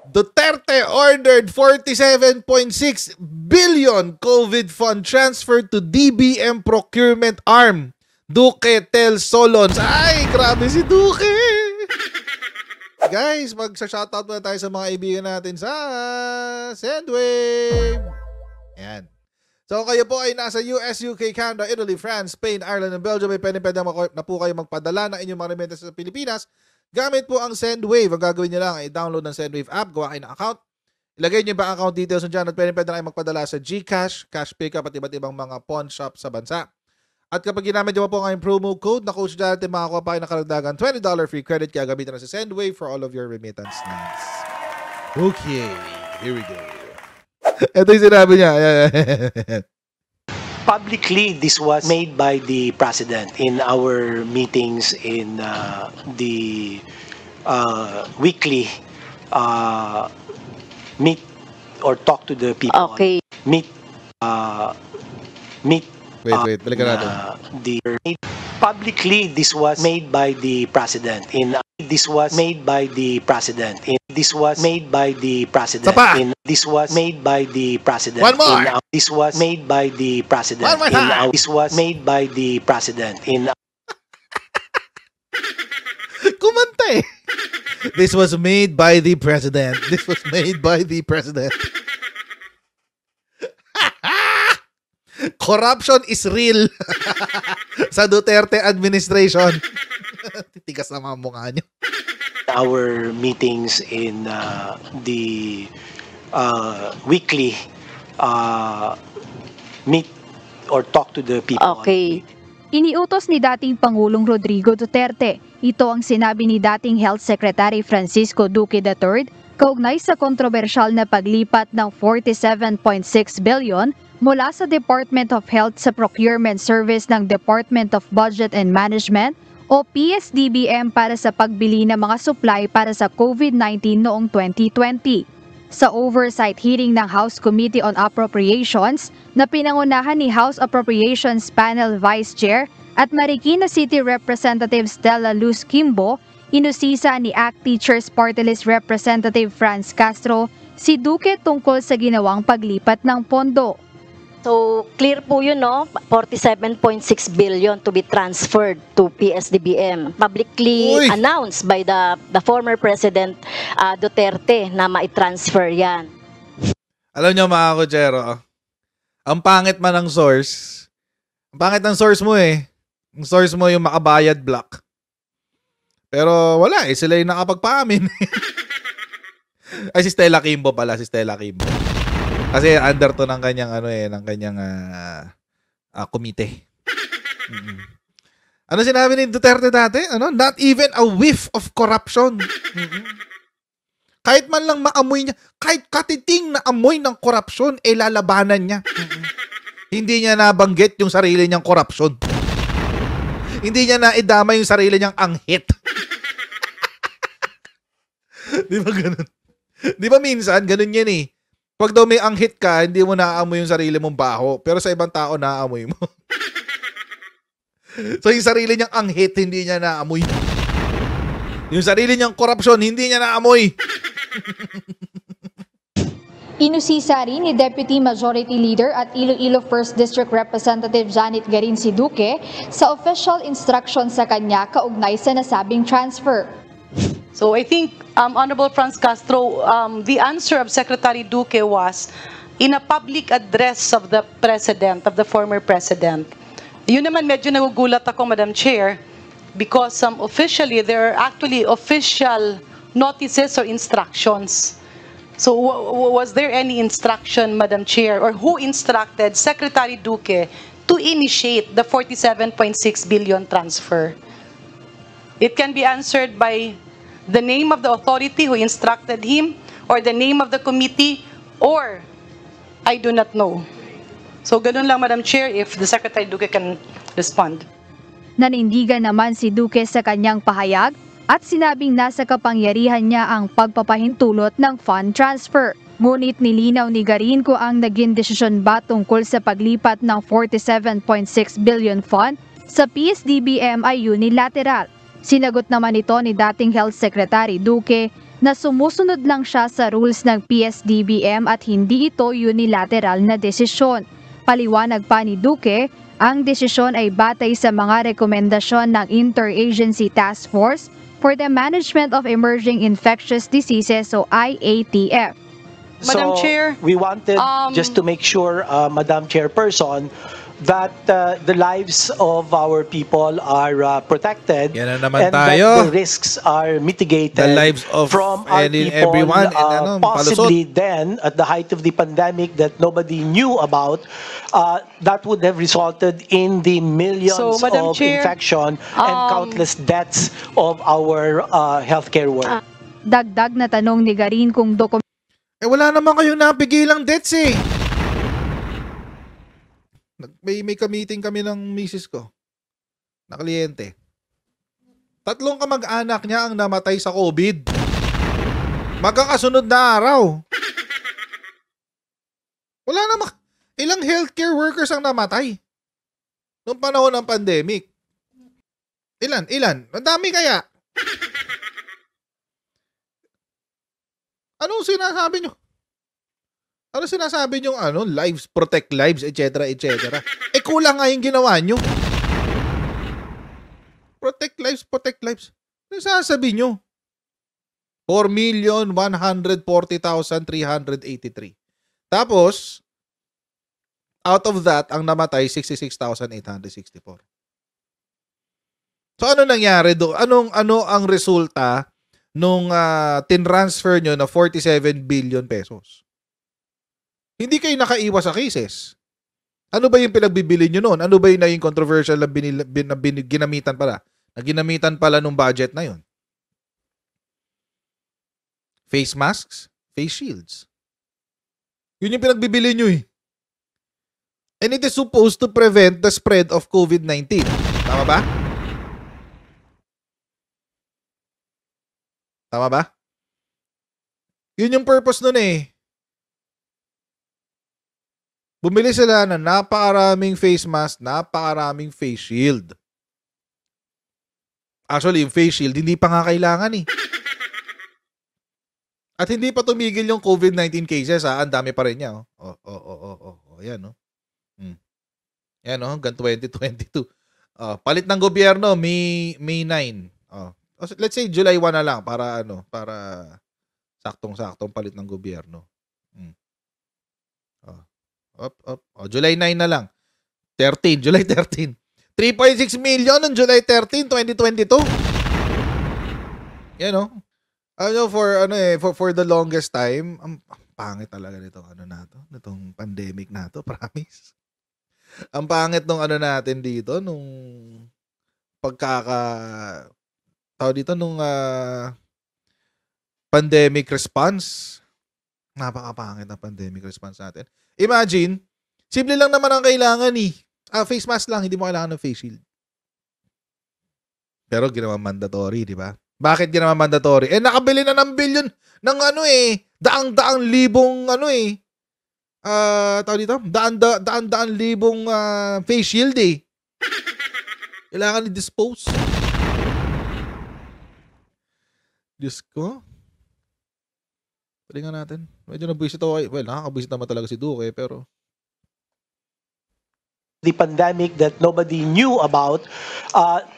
Duterte ordered 47.6 billion COVID fund transfer to DBM procurement arm. Duque tells Solons. Ay, grabe si Duque! Guys, magsa-shoutout muna tayo sa mga kaibigan natin sa Sendwave. Ayan. So kayo po ay nasa US, UK, Canada, Italy, France, Spain, Ireland, and Belgium. May pwede na po kayo magpadala ng inyong mga remittance sa Pilipinas. Gamit po ang Sendwave. Ang gagawin nyo lang ay download ng Sendwave app, gawa kayo ng account. Ilagay nyo yung bank account details nyo dyan at pwede na kayo magpadala sa GCash, cash pickup at iba't ibang mga pawn shop sa bansa. At kapag ginamit nyo po ang promo code na Coach Jonathan, makakuha pa kayo ng karagdagan $20 free credit kaya gamitin na sa Sendwave for all of your remittance needs. Okay, here we go. Ito yung sinabi niya. Publicly, this was made by the President in our meetings in the weekly meet or talk to the people. Okay. Meet. Wait, balikan natin. Publicly, this was made by the President in this was made by the President in this was made by the President in this was made by the President One more. in this was made by the President One more in time. this was made by the President in Kumanta eh. This was made by the President. This was made by the President. Corruption is real sa Duterte administration. Titigas na mga mukha nyo. our meetings in the weekly meet or talk to the people. Okay. Iniutos ni dating Pangulong Rodrigo Duterte. Ito ang sinabi ni dating Health Secretary Francisco Duque III kaugnay sa kontrobersyal na paglipat ng 47.6 billion mula sa Department of Health sa procurement service ng Department of Budget and Management o PSDBM para sa pagbili ng mga supply para sa COVID-19 noong 2020. Sa oversight hearing ng House Committee on Appropriations na pinangunahan ni House Appropriations Panel Vice Chair at Marikina City Representative Stella Luz Kimbo, inusisa ni ACT Teachers Party List Representative Franz Castro si Duque tungkol sa ginawang paglipat ng pondo. So, clear po yun, no? 47.6 billion to be transferred to PSDBM. Publicly announced by the former President Duterte na mai-transfer yan. Alam nyo mga kutsero, ang pangit man ng source, ang pangit ng source mo eh. Ang source mo yung makabayad block. Pero wala eh, sila yung nakapagpaamin. Ay, si Stella Kimbo pala, si Stella Kimbo. Kasi under to ng kanyang ng kanyang komite. Ano sinabi ni Duterte dati? Not even a whiff of corruption. Kahit man lang maamoy niya, kahit katiting na amoy ng korupsyon, lalabanan niya. Hindi niya nabanggit yung sarili niyang korupsyon. Hindi niya naidama yung sarili niyang anghit. Di ba ganun? Di ba minsan, ganun yan eh. Pag daw may anghit ka, hindi mo naaamoy yung sarili mong baho. Pero sa ibang tao, naaamoy mo. So yung sarili niyang anghit, hindi niya naamoy. Yung sarili niyang korupsyon, hindi niya naamoy. Inusisa rin ni Deputy Majority Leader at Iloilo 1st District Representative Janet Garin si Duque sa official instruction sa kanya kaugnay sa nasabing transfer. So I think, Honorable Franz Castro, the answer of Secretary Duque was in a public address of the President, of the former President. Yun naman medyo nagugulat ako, Madam Chair, because officially, there are actually official notices or instructions. So was there any instruction, Madam Chair, or who instructed Secretary Duque to initiate the 47.6 billion transfer? It can be answered by the name of the authority who instructed him, or the name of the committee, or I do not know. So ganun lang, Madam Chair, if the Secretary Duque can respond. Nanindigan naman si Duque sa kanyang pahayag at sinabing nasa kapangyarihan niya ang pagpapahintulot ng fund transfer. Ngunit nilinaw ni Garin kung ang naging desisyon ba tungkol sa paglipat ng 47.6 billion fund sa PSDBM ay unilateral. Sinagot naman ito ni dating Health Secretary Duque na sumusunod lang siya sa rules ng PSDBM at hindi ito unilateral na desisyon. Paliwanag pa ni Duque, ang desisyon ay batay sa mga rekomendasyon ng Interagency Task Force for the Management of Emerging Infectious Diseases o IATF. Madam Chair, we wanted just to make sure, Madam Chairperson, that the lives of our people are protected Yan na naman and tayo. that the risks are mitigated The lives of from our any- people, everyone and possibly then at the height of the pandemic that nobody knew about, that would have resulted in the millions So, Madam of Chair, infection and countless deaths of our healthcare workers. Dagdag na tanong ni Garin kung Wala naman kayong napigilang deaths eh. May ka-meeting kami ng misis ko na kliyente. 3 kamag-anak niya ang namatay sa COVID. Magkakasunod na araw. Wala naman. Ilang healthcare workers ang namatay noong panahon ng pandemic? Ilan? Ang dami kaya. Anong sinasabi nyo? Ano sinasabi nyo, lives, protect lives, etc., etc. Kulang nga yung ginawa nyo. Protect lives. Ano sasabi nyo? 4,140,383. Tapos, out of that, ang namatay, 66,864. So, ano nangyari doon? Ano ang resulta nung tinransfer nyo na 47 billion pesos? Hindi kayo nakaiwas sa cases. Ano ba yung pinagbibili nyo noon? Ano ba yung naging controversial na ginamitan pala? Na ginamitan pala nung budget na yun? Face masks? Face shields? Yun yung pinagbibili nyo eh. And it is supposed to prevent the spread of COVID-19. Tama ba? Tama ba? Yun yung purpose nun eh. Bumili sila ng napakaraming face mask, napakaraming face shield. Actually, yung face shield, hindi pa nga kailangan eh. At hindi pa tumigil yung COVID-19 cases ha. Ang dami pa rin niya. Yan oh. Yan oh, hanggang 2022. Palit ng gobyerno, May 9. Let's say July 1 na lang para saktong-saktong palit ng gobyerno. July 9 na lang. July 13. 3.6 million on July 13, 2022. Yan oh. For the longest time, ang pangit talaga nitong pandemic na to, promise. Ang pangit nung natin dito nung pandemic response. Napakapangit na pandemic response natin. Imagine, simple lang naman ang kailangan eh. Face mask lang, hindi mo kailangan ng face shield. Pero ginawa mandatory, di ba? Bakit ginawa mandatory? Nakabili na ng billion ng daang-daang libong daang-daang libong face shield eh. Kailangan i-dispose. Diyos ko. Palingan natin. Medyo nabwisit ako. Well, nakakabwisit naman talaga si Duque, pero the pandemic that nobody knew about,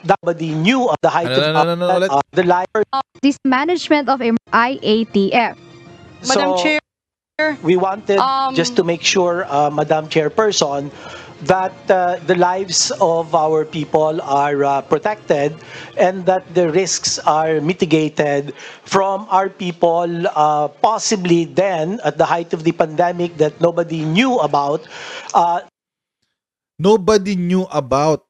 nobody knew of the height of the life. this management of IATF. Madam Chair, we wanted just to make sure, Madam Chairperson, that the lives of our people are protected and that the risks are mitigated from our people, possibly then at the height of the pandemic that nobody knew about. Nobody knew about.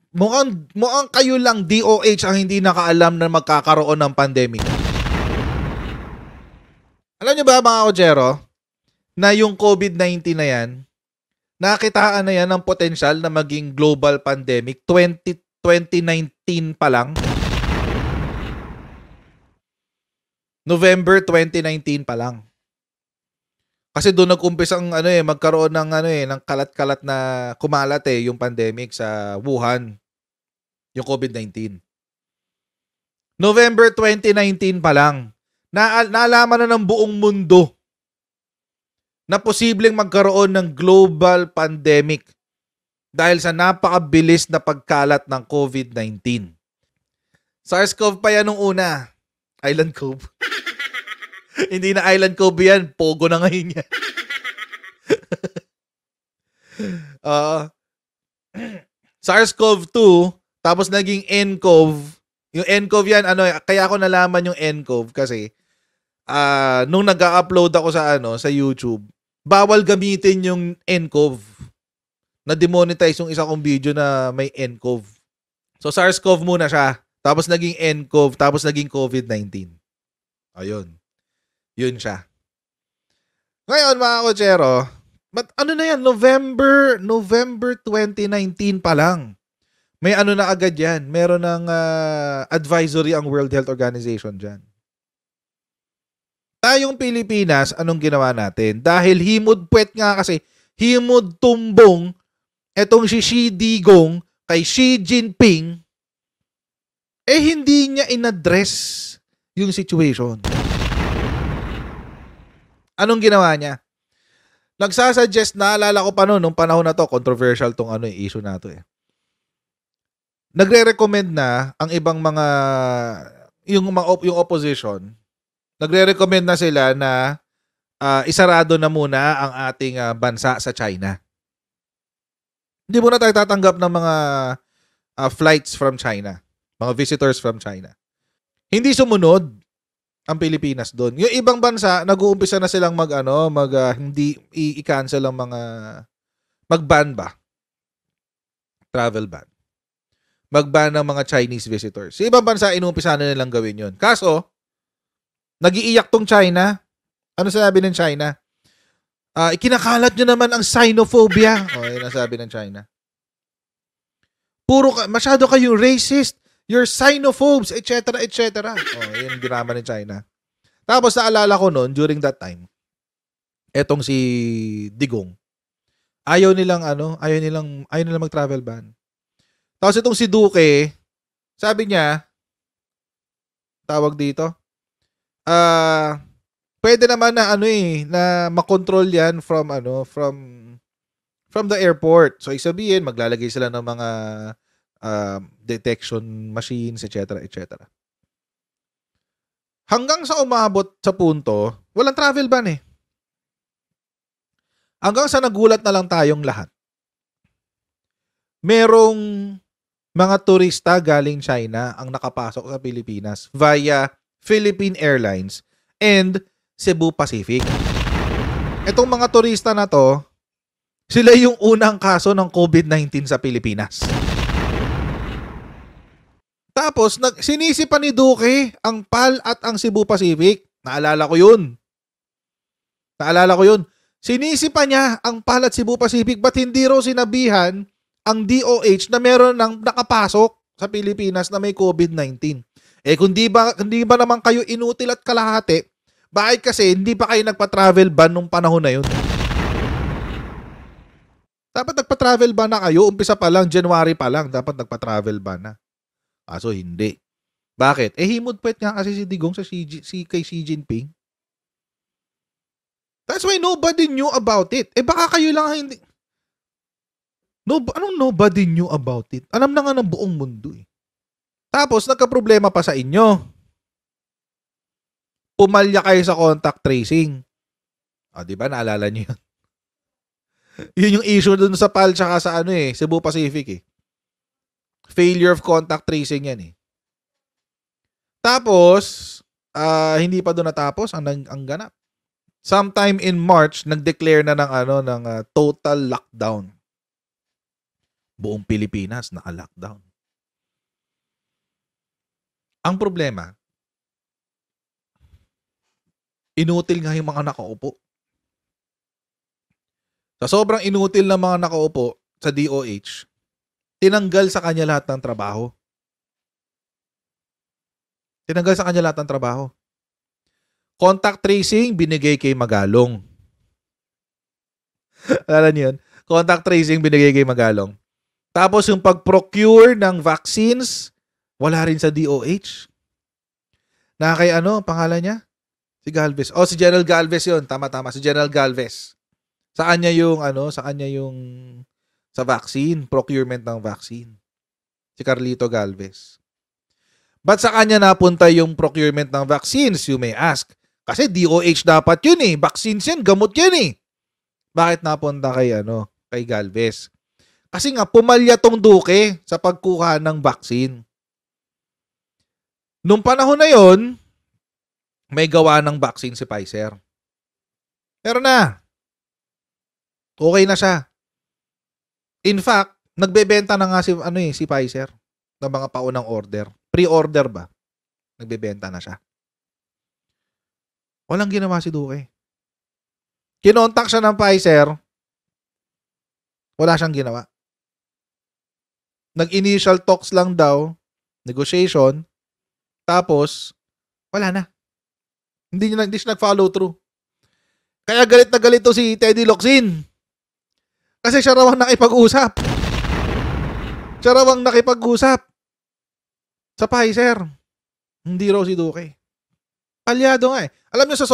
Mukhang kayo lang DOH ang hindi nakaalam na magkakaroon ng pandemic. Alam niyo ba mga kochero, na yung COVID-19 na yan, nakitaan na yan ng potensyal na maging global pandemic 2019 pa lang. November 2019 pa lang. Kasi doon nag-umpisa ang magkaroon ng ng kalat-kalat na kumalat yung pandemic sa Wuhan, yung COVID-19. November 2019 pa lang Naalaman na ng buong mundo na posibleng magkaroon ng global pandemic dahil sa napakabilis na pagkalat ng COVID-19. SARS-CoV pa yan nung una. Island Cove. Hindi na Island Cove yan. Pogo na ngayon yan. SARS-CoV-2, tapos naging nCoV. Yung nCoV yan, kaya ako nalaman yung nCoV kasi nung nag-upload ako sa YouTube, bawal gamitin yung nCoV. Na-demonetize yung isa kong video na may nCoV. So SARS-CoV muna siya, tapos naging nCoV, tapos naging COVID-19. Ayun. Yun siya. Ngayon mga kotsero, but ano na yan, November 2019 pa lang. May na agad yan. Meron ng advisory ang World Health Organization dyan. Tayong Pilipinas, anong ginawa natin? Dahil himod-puwet nga kasi, himod-tumbong, etong si Xi Digong kay Xi Jinping, hindi niya inaddress yung situation. Anong ginawa niya? Nagsasuggest, naalala ko pa nung panahon na to, controversial tong issue na to Nagre-recommend na ang ibang yung opposition, nagre-recommend na sila na isarado na muna ang ating bansa sa China. Hindi muna tayo tatanggap ng mga flights from China, mga visitors from China. Hindi sumunod ang Pilipinas doon. Yung ibang bansa, nag-uumpisa na silang hindi i-cancel ang mag-ban ba? Travel ban. Mag-ban ng mga Chinese visitors. Sa ibang bansa, inuumpisa na nilang gawin yun. Kaso, nag-iiyak tong China. Ano sinabi ng China? Ikinakalat nyo naman ang xenophobia. Yun ang sabi ng China. Masyado kayong racist. You're xenophobes, etc., etc. Yun ang drama ng China. Tapos, naalala ko noon, during that time, etong si Digong, ayaw nilang mag-travel ban. Tapos itong si Duque, sabi niya, tawag dito, pwede naman na na makontrol yan from the airport. So isabihin, maglalagay sila ng mga detection machines, etc., etc. Hanggang sa umabot sa punto, walang travel ban Hanggang sa nagulat na lang tayong lahat. Merong mga turista galing China ang nakapasok sa Pilipinas via Philippine Airlines and Cebu Pacific. Itong mga turista na to, sila yung unang kaso ng COVID-19 sa Pilipinas. Tapos, sinisi pa ni Duque ang PAL at ang Cebu Pacific. Naalala ko yun. Sinisi pa niya ang PAL at Cebu Pacific, ba't hindi raw sinabihan ang DOH na meron ng nakapasok sa Pilipinas na may COVID-19. Kung di ba naman kayo inutil at kalahati, bakit kasi hindi pa kayo nagpa-travel ban nung panahon na yun? Dapat nagpa-travel ban na kayo, umpisa pa lang, January pa lang, dapat nagpa-travel ban na. Kaso hindi. Bakit? Himod-puwet nga kasi si Digong kay Xi Jinping. That's why nobody knew about it. Baka kayo lang hindi... Anong nobody knew about it? Alam na nga ng buong mundo Tapos, nagka-problema pa sa inyo. Pumalya kayo sa contact tracing. Diba? Naalala niyo yun? Yun yung issue dun sa PAL tsaka sa Cebu Pacific Failure of contact tracing yan Tapos, hindi pa doon natapos ang ganap. Sometime in March, nag-declare na ng total lockdown. Buong Pilipinas naka-lockdown. Ang problema, inutil nga yung mga nakaupo. Sa sobrang inutil ng mga nakaupo sa DOH, tinanggal sa kanya lahat ng trabaho. Contact tracing, binigay kay Magalong. Alala niyo yun? Contact tracing, binigay kay Magalong. Tapos yung pag-procure ng vaccines, wala rin sa DOH. Na kay pangalan niya? Si Galvez. Oh, si General Galvez 'yon. Tama. Si General Galvez. Sa kanya yung sa vaccine, procurement ng vaccine. Si Carlito Galvez. Ba't sa kanya napunta yung procurement ng vaccines, you may ask? Kasi DOH dapat yun eh. Vaccines yan, gamot yan eh. Bakit napunta kay Galvez? Kasi nga, pumalya tong Duque sa pagkuha ng vaccine. Nung panahon na yon, may gawa ng vaccine si Pfizer. Pero na. Okay na siya. In fact, nagbebenta na nga si Pfizer ng mga paunang order. Pre-order ba? Nagbebenta na siya. Walang ginawa si Duque. Kinontak siya ng Pfizer. Wala siyang ginawa. Nag-initial talks lang daw, negotiation, tapos wala na. Hindi siya nag-follow through. Kaya galit na galit to si Teddy Locsin. Kasi siya raw ang nakipag-usap. Siya raw ang nakipag-usap sa Pfizer. Hindi raw si Duque. Palyado nga eh. Alam niyo sa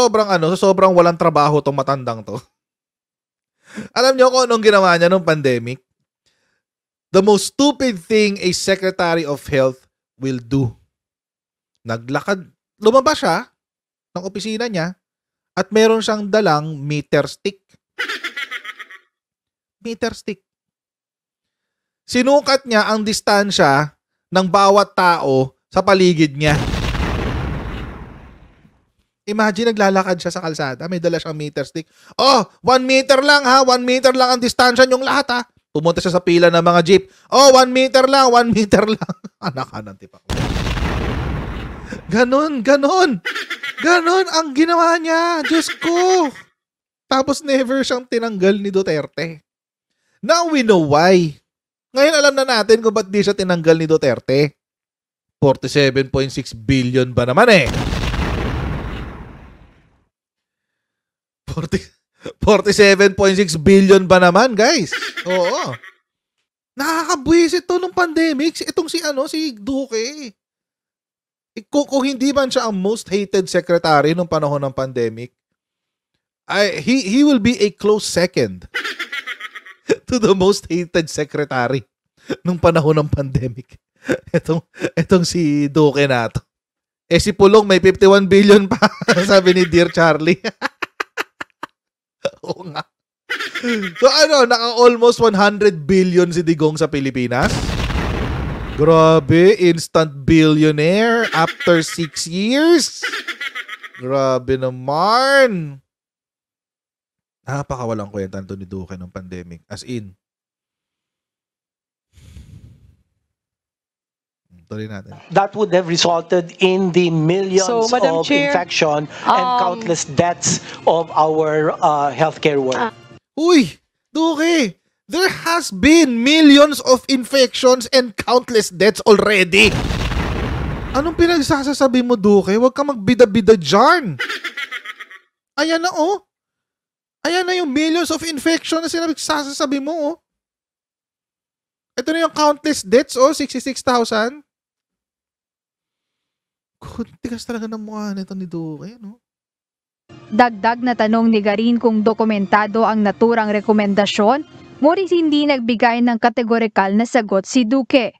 sobrang walang trabaho tong matandang to. Alam niyo kung anong ginawa niya nung pandemic? The most stupid thing a Secretary of Health will do. Naglakad, lumabas siya ng opisina niya at meron siyang dalang meter stick. Meter stick. Sinukat niya ang distansya ng bawat tao sa paligid niya. Imagine, naglalakad siya sa kalsada, may dala siyang meter stick. Oh, 1 meter lang ha, 1 meter lang ang distansya niyong lahat ha. Pumunta siya sa pila ng mga jeep. Oh, 1 meter lang, 1 meter lang. Anak ka ng tipak. Ganon ang ginawa niya. Diyos ko. Tapos never siyang tinanggal ni Duterte. Now we know why. Ngayon alam na natin kung ba't di siya tinanggal ni Duterte. 47.6 billion ba naman eh. 47.6 billion ba naman, guys? Oo. Nakakabwisit to nung pandemic. Itong si Duque. Kung hindi man siya ang most hated secretary nung panahon ng pandemic, he will be a close second to the most hated secretary nung panahon ng pandemic. Itong si Duque na to. Si Pulong may 51 billion pa, sabi ni Dear Charlie. Oo nga. So naka-almost 100 billion si Digong sa Pilipinas? Grabe, instant billionaire after 6 years? Grabe naman. Napakawalang kwenta nito ni Duque ng pandemic. As in. Tuloy natin. That would have resulted in the millions Madam of Chair, infection and countless deaths of our healthcare workers. Uy, Duque, there has been millions of infections and countless deaths already. Anong pinagsasasabi mo, Duque? Huwag ka magbida-bida dyan. Ayan na, oh. Ayan na yung millions of infection na sasasabi mo, oh. Ito na yung countless deaths, oh, 66,000. Tigas talaga ng mukha nito ni Duque, no? Dagdag na tanong ni Garin kung dokumentado ang naturang rekomendasyon, ngunit hindi nagbigay ng kategorikal na sagot si Duque.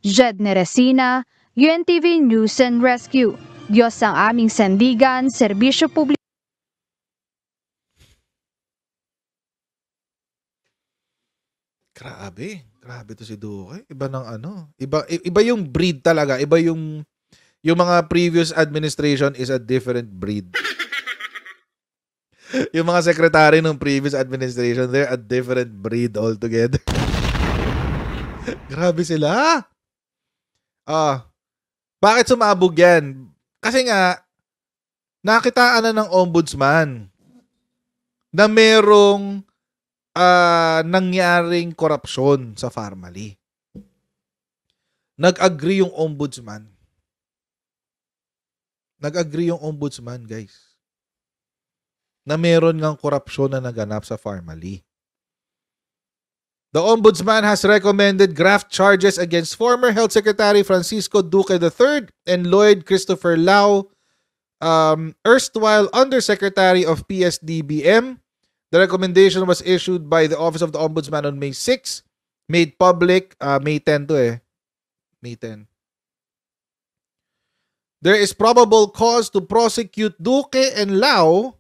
Jed Neresina, UNTV News and Rescue. Diyos ang aming sandigan, serbisyo publiko. Grabe to si Duque. Iba ng iba yung breed talaga. Iba yung mga previous administration is a different breed. Yung mga secretary ng previous administration, they're a different breed altogether. Grabe sila. Bakit sumabog yan? Kasi nga, nakitaan na ng ombudsman na merong nangyaring korupsyon sa Pharmally. Nag-agree yung ombudsman. Guys. Na meron ngang korupsyon na naganap sa Pharmally. The ombudsman has recommended graft charges against former Health Secretary Francisco Duque III and Lloyd Christopher Lau erstwhile Undersecretary of PSDBM. The recommendation was issued by the Office of the Ombudsman on May 6, made public May 10 to May 10. There is probable cause to prosecute Duque and Lau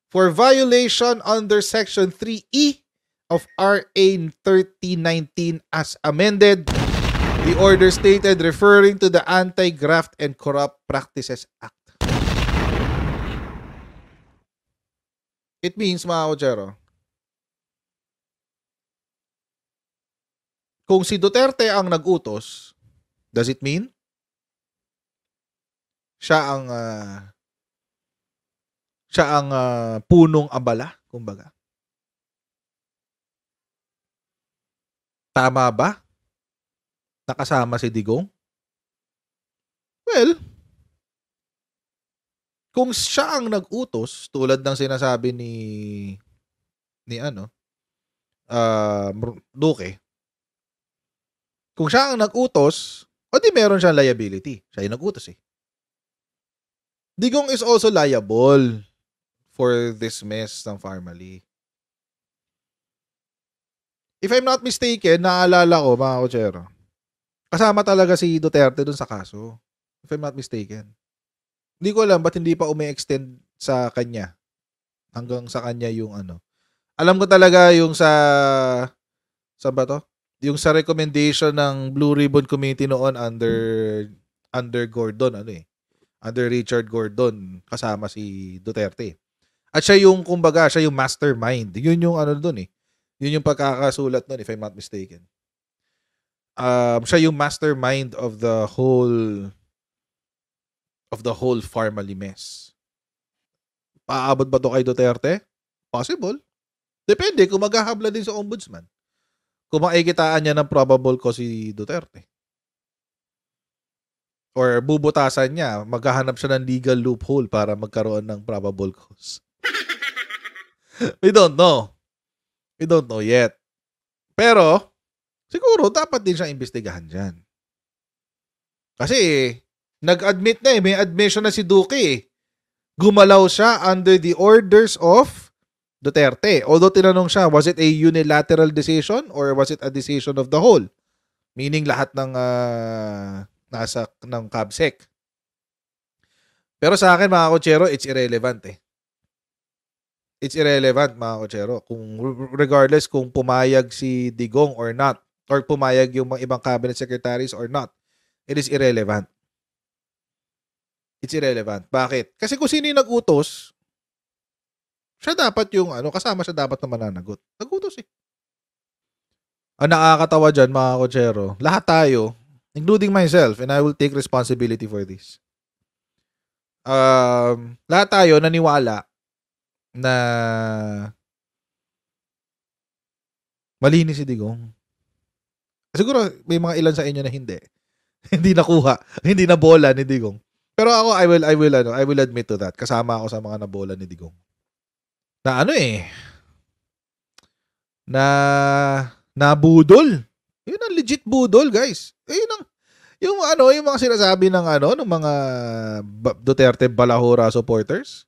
for violation under Section 3E of RA 3019 as amended. The order stated referring to the Anti-Graft and Corrupt Practices Act. It means, mga kotsero, kung si Duterte ang nag-utos, does it mean siya ang punong abala, kumbaga? Tama ba? Nakasama si Digong? Well, kung siya ang nag-utos, tulad ng sinasabi ni Duque, kung siya ang nag-utos, o di meron siyang liability. Siya yung nag-utos eh. Digong is also liable for this mess ng Pharmally. If I'm not mistaken, naalala ko, mga kotsero, kasama talaga si Duterte dun sa kaso. If I'm not mistaken. Hindi ko alam ba't hindi pa umi-extend sa kanya. Hanggang sa kanya yung Alam ko talaga yung sa ba to? Yung sa recommendation ng Blue Ribbon Committee noon under Gordon, under Richard Gordon, kasama si Duterte. At siya yung, kumbaga, siya yung mastermind. Yun yung dun Yun yung pagkakasulat nun, if I'm not mistaken. Siya yung mastermind of the whole Pharmally mess. Paabot ba to kay Duterte? Possible. Depende kung maghahabla din sa ombudsman. Kung makikitaan niya ng probable cause si Duterte. Or bubutasan niya, maghahanap siya ng legal loophole para magkaroon ng probable cause. We don't know. We don't know yet. Pero, siguro, dapat din siyang imbestigahan dyan. Kasi, nag-admit na may admission na si Duque Gumalaw siya under the orders of Duterte. Although tinanong siya, was it a unilateral decision or was it a decision of the whole? Meaning lahat ng nasa ng CABSEC. Pero sa akin, mga kotsero, it's irrelevant eh. It's irrelevant, mga kotsero. Regardless kung pumayag si Digong or not, or pumayag yung mga ibang cabinet secretaries or not, it is irrelevant. It's irrelevant. Bakit? Kasi kung sino yung nag-utos, siya dapat yung, kasama siya dapat na mananagot. Nag-utos eh. Ang nakakatawa dyan, mga kotsero, lahat tayo, including myself, and I will take responsibility for this. Lahat tayo naniwala na malinis si Digong. Siguro may mga ilan sa inyo na hindi. Hindi nakuha, hindi nabola ni Digong. Pero ako I will admit to that. Kasama ako sa mga nabola ni Digong. Na na budol. Yun ang legit budol, guys. Yung mga sinasabi ng ng mga Duterte Balahura supporters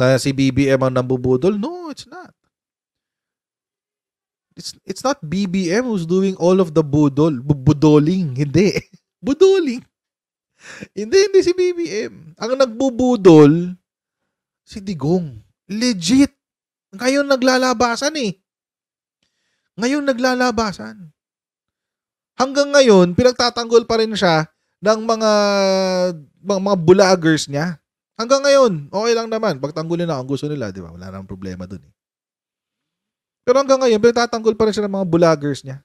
na si BBM ang nambubudol. No, it's not. It's not BBM who's doing all of the budoling. Hindi. Budoling. Hindi si BBM. Ang nagbubudol si Digong. Legit. Ngayon naglalabasan eh. Hanggang ngayon, pinagtatanggol pa rin siya ng mga bulagers niya. Hanggang ngayon, okay lang naman. Pagtanggulin na ang gusto nila, di ba? Wala nang problema dun eh. Pero hanggang ngayon, pinagtatanggol pa rin siya ng mga bulagers niya.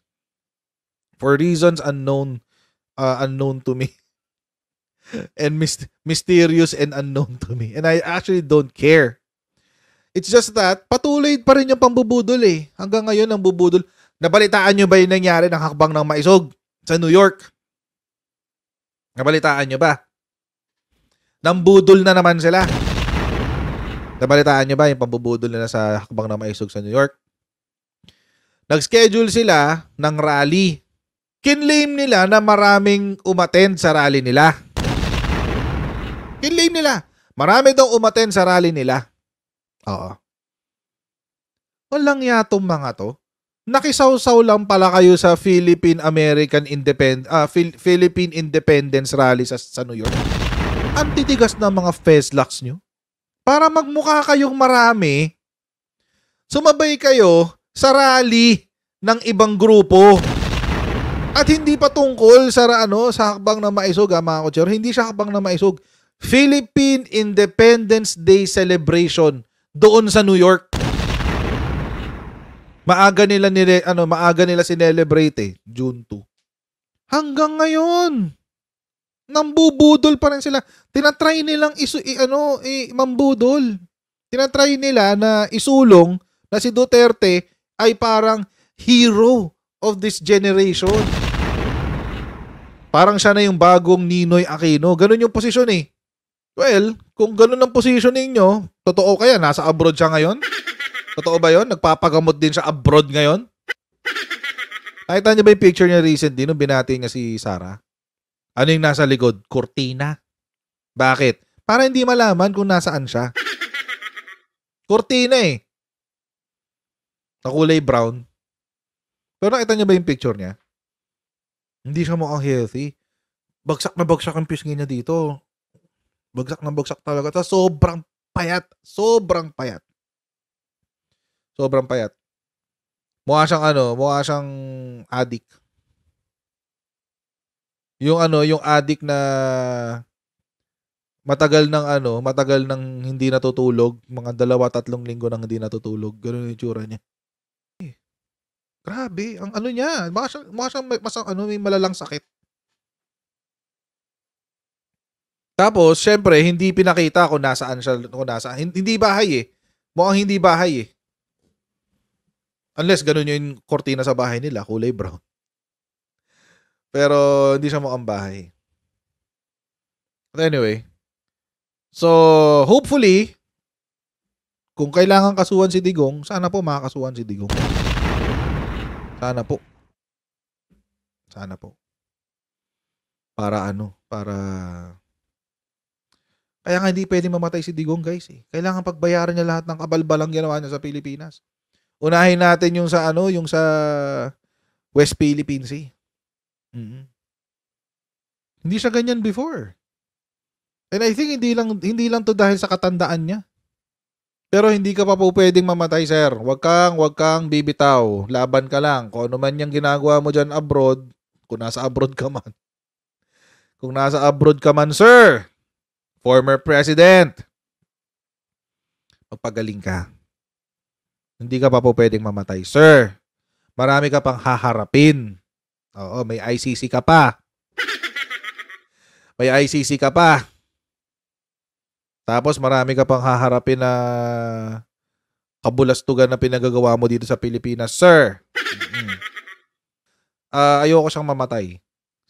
For reasons unknown to me. And mysterious and unknown to me. And I actually don't care. It's just that, patuloy pa rin yung pambubudol eh. Hanggang ngayon, ang bubudol. Nabalitaan nyo ba yung nangyari ng hakbang ng Maisog sa New York? Nabalitaan nyo ba? Nambudol na naman sila. Nabalitaan nyo ba yung pambubudol na sa hakbang ng Maisog sa New York? Nag-schedule sila ng rally. Kinlaim nila na maraming umattend sa rally nila. Kinlaim nila. Marami daw umaten sa rally nila. Oo. Walang yatong mga to. Nakisawsaw lang pala kayo sa Philippine Independence Rally sa New York. Ang titigas ng mga feslocks nyo. Para magmukha kayong marami, sumabay kayo sa rally ng ibang grupo. At hindi pa tungkol sa hakbang na maisog, mga kutsero. Hindi siya hakbang na maisog. Philippine Independence Day celebration doon sa New York. Maaga nila sinelebrate June 2. Hanggang ngayon, nambubudol pa rin sila. Tinatry nilang mambudol. Tinatry nila na isulong na si Duterte ay parang hero of this generation. Parang siya na yung bagong Ninoy Aquino. Ganun yung posisyon eh. Well, kung ganun ang posisyon ninyo, totoo kaya nasa abroad siya ngayon? Totoo ba yun? Nagpapagamot din siya abroad ngayon? Nakita niyo ba yung picture niya recently nung binati niya si Sarah? Ano yung nasa likod? Cortina. Bakit? Para hindi malaman kung nasaan siya. Cortina eh. Na kulay brown. Pero nakita niyo ba yung picture niya? Hindi siya mukhang healthy. Bagsak na bagsak ang pisngi niya dito. Bagsak na bagsak talaga. Tapos sobrang payat. Sobrang payat. Sobrang payat. Mukha siyang addict. Yung addict na matagal nang hindi natutulog, mga 2-3 linggo nang hindi natutulog. Ganun yung itsura niya. Grabe, ang niya, mukha siyang may malalang sakit. Tapos, syempre, hindi pinakita kung nasaan siya, hindi bahay eh. Mukhang hindi bahay eh. Unless ganun yung kortina sa bahay nila, kulay brown. Pero hindi siya mukhang bahay. But anyway, so hopefully, kung kailangan kasuhan si Digong, sana po makakasuhan si Digong. Sana po. Sana po. Para kaya nga hindi pwedeng mamatay si Digong, guys eh. Kailangan pagbayaran niya lahat ng kabalbalang ginawa niya sa Pilipinas. Unahin natin yung sa West Philippine Sea. Hindi siya ganyan before. And I think hindi lang to dahil sa katandaan niya. Pero hindi ka pa po pwedeng mamatay, sir. Wag kang bibitaw. Laban ka lang. Kung ano man yung ginagawa mo dyan abroad, kung nasa abroad ka man. Kung nasa abroad ka man, sir, former president, magpagaling ka. Hindi ka pa po pwedeng mamatay, sir. Marami ka pang haharapin. Oo, may ICC ka pa. May ICC ka pa. Tapos marami ka pang haharapin na kabulastugan na pinagagawa mo dito sa Pilipinas, sir. Ayoko siyang mamatay.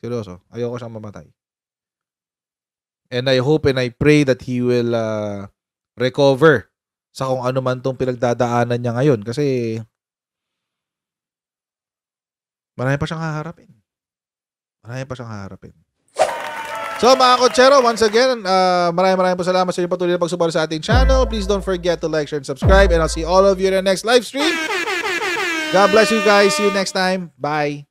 Seryoso, ayoko siyang mamatay. And I hope and I pray that he will recover sa kung ano man tong pinagdadaanan niya ngayon. Kasi marami pa siyang haharapin. So mga kotsero, once again, maraming po salamat sa inyong patuloy na pagsubaybay sa ating channel. Please don't forget to like, share, and subscribe. And I'll see all of you in the next live stream. God bless you guys. See you next time. Bye.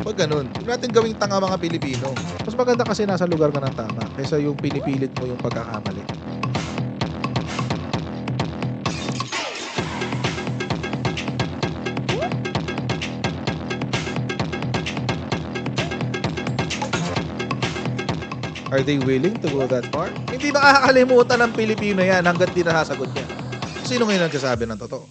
Pag ganun, huwag natin gawing tanga mga Pilipino. Mas maganda kasi nasa lugar ka ng tama kaysa yung pinipilit mo yung pagkakamali. Are they willing to go that far? Hindi makakalimutan ng Pilipino yan hanggat di nasasagot niya. Sino ngayon nagsasabi ng totoo?